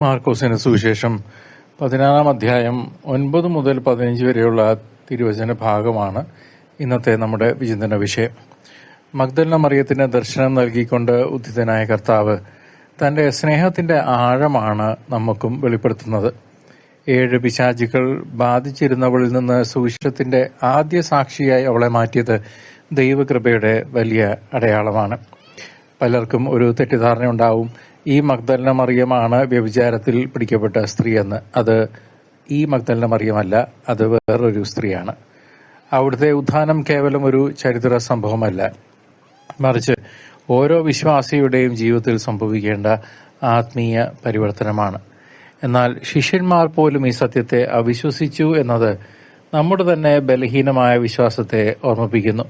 മാർക്കോസിന് സുവിശേഷം 16-ാം അധ്യായം 9 മുതൽ 15 വരെയുള്ള തിരുവചന ഭാഗമാണ് ഇന്നത്തെ നമ്മുടെ വിചിന്തന വിഷയം. മഗ്ദലന മറിയത്തിന് ദർശനം നൽകിക്കൊണ്ട് ഉദ്ധിതനായ കർത്താവ് തന്റെ സ്നേഹത്തിന്റെ ആഴമാണ് നമുക്കും വെളിപ്പെടുത്തുന്നത്. 7 പിശാചുക്കൾ ബാധിച്ചിരുന്നവളിൽ നിന്ന് സുവിശേഷത്തിന്റെ ആദ്യ സാക്ഷിയായി അവളെ മാറ്റിയത് ദൈവകൃപയുടെ വലിയ അടയാളമാണ്. പലർക്കും ഒരു തെറ്റിദ്ധാരണയുണ്ടാവും, ഈ മഗ്ദലന മറിയമാണ് വ്യഭിചാരത്തിൽ പിടിക്കപ്പെട്ട സ്ത്രീയെന്ന്. അത് ഈ മഗ്ദലന മറിയമല്ല, അത് വേറൊരു സ്ത്രീയാണ്. അവിടുത്തെ ഉത്ഥാനം കേവലം ഒരു ചരിത്ര സംഭവമല്ല, മറിച്ച് ഓരോ വിശ്വാസിയുടെയും ജീവിതത്തിൽ സംഭവിക്കേണ്ട ആത്മീയ പരിവർത്തനമാണ്. എന്നാൽ ശിഷ്യന്മാർ പോലും ഈ സത്യത്തെ അവിശ്വസിച്ചു എന്നത് നമ്മുടെ തന്നെ ബലഹീനമായ വിശ്വാസത്തെ ഓർമ്മിപ്പിക്കുന്നു.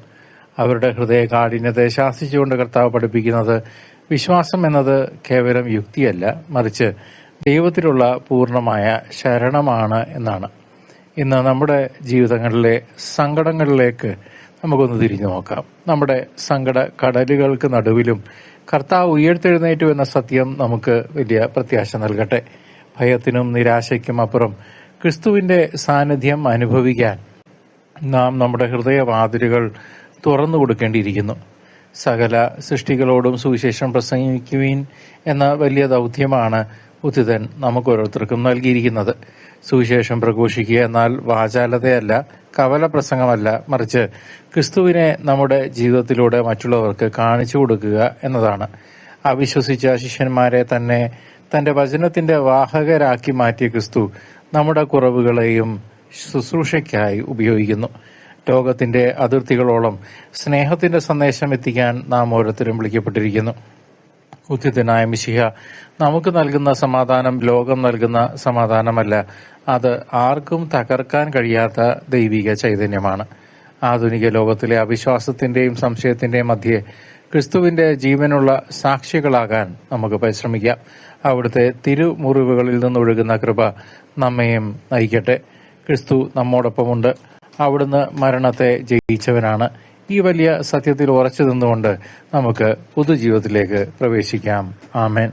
അവരുടെ ഹൃദയ കാഠിന്യത്തെ ശാസിച്ചുകൊണ്ട് കർത്താവ് പഠിപ്പിക്കുന്നത് വിശ്വാസം എന്നത് കേവലം യുക്തിയല്ല, മറിച്ച് ദൈവത്തിലുള്ള പൂർണ്ണമായ ശരണമാണ് എന്നാണ്. ഇന്ന് നമ്മുടെ ജീവിതങ്ങളിലെ സങ്കടങ്ങളിലേക്ക് നമുക്കൊന്ന് തിരിഞ്ഞു നോക്കാം. നമ്മുടെ സങ്കട കടലുകൾക്ക് നടുവിലും കർത്താവ് ഉയർത്തെഴുന്നേറ്റു എന്ന സത്യം നമുക്ക് വലിയ പ്രത്യാശ നൽകട്ടെ. ഭയത്തിനും നിരാശയ്ക്കും അപ്പുറം ക്രിസ്തുവിന്റെ സാന്നിധ്യം അനുഭവിക്കാൻ നാം നമ്മുടെ ഹൃദയവാതിലുകൾ തുറന്നു കൊടുക്കേണ്ടിയിരിക്കുന്നു. സകല സൃഷ്ടികളോടും സുവിശേഷം പ്രസംഗിക്കുവിൻ എന്ന വലിയ ദൗത്യമാണ് ഉദ്ധിതൻ നമുക്കോരോരുത്തർക്കും നൽകിയിരിക്കുന്നത്. സുവിശേഷം പ്രഘോഷിക്കുക എന്നാൽ വാചാലതയല്ല, കവല പ്രസംഗമല്ല, മറിച്ച് ക്രിസ്തുവിനെ നമ്മുടെ ജീവിതത്തിലൂടെ മറ്റുള്ളവർക്ക് കാണിച്ചു കൊടുക്കുക എന്നതാണ്. അവിശ്വസിച്ച ശിഷ്യന്മാരെ തന്നെ തന്റെ വചനത്തിന്റെ വാഹകരാക്കി മാറ്റിയ ക്രിസ്തു നമ്മുടെ കുറവുകളെയും ശുശ്രൂഷയ്ക്കായി ഉപയോഗിക്കുന്നു. ലോകത്തിന്റെ അതിർത്തികളോളം സ്നേഹത്തിന്റെ സന്ദേശം എത്തിക്കാൻ നാം ഓരോരുത്തരും വിളിക്കപ്പെട്ടിരിക്കുന്നു. ഉദ്ധിതനായ മിശിഹ നമുക്ക് നൽകുന്ന സമാധാനം ലോകം നൽകുന്ന സമാധാനമല്ല, അത് ആർക്കും തകർക്കാൻ കഴിയാത്ത ദൈവിക ചൈതന്യമാണ്. ആധുനിക ലോകത്തിലെ അവിശ്വാസത്തിന്റെയും സംശയത്തിന്റെയും മധ്യേ ക്രിസ്തുവിന്റെ ജീവനുള്ള സാക്ഷികളാകാൻ നമുക്ക് പരിശ്രമിക്കാം. അവിടുത്തെ തിരുമുറിവുകളിൽ നിന്നൊഴുകുന്ന കൃപ നമ്മയും നയിക്കട്ടെ. ക്രിസ്തു നമ്മോടൊപ്പമുണ്ട്. അവിടുന്ന് മരണത്തെ ജയിച്ചവനാണ്. ഈ വലിയ സത്യത്തിൽ ഉറച്ചു നിന്നുകൊണ്ട് നമുക്ക് പുതുജീവിതത്തിലേക്ക് പ്രവേശിക്കാം. ആമേൻ.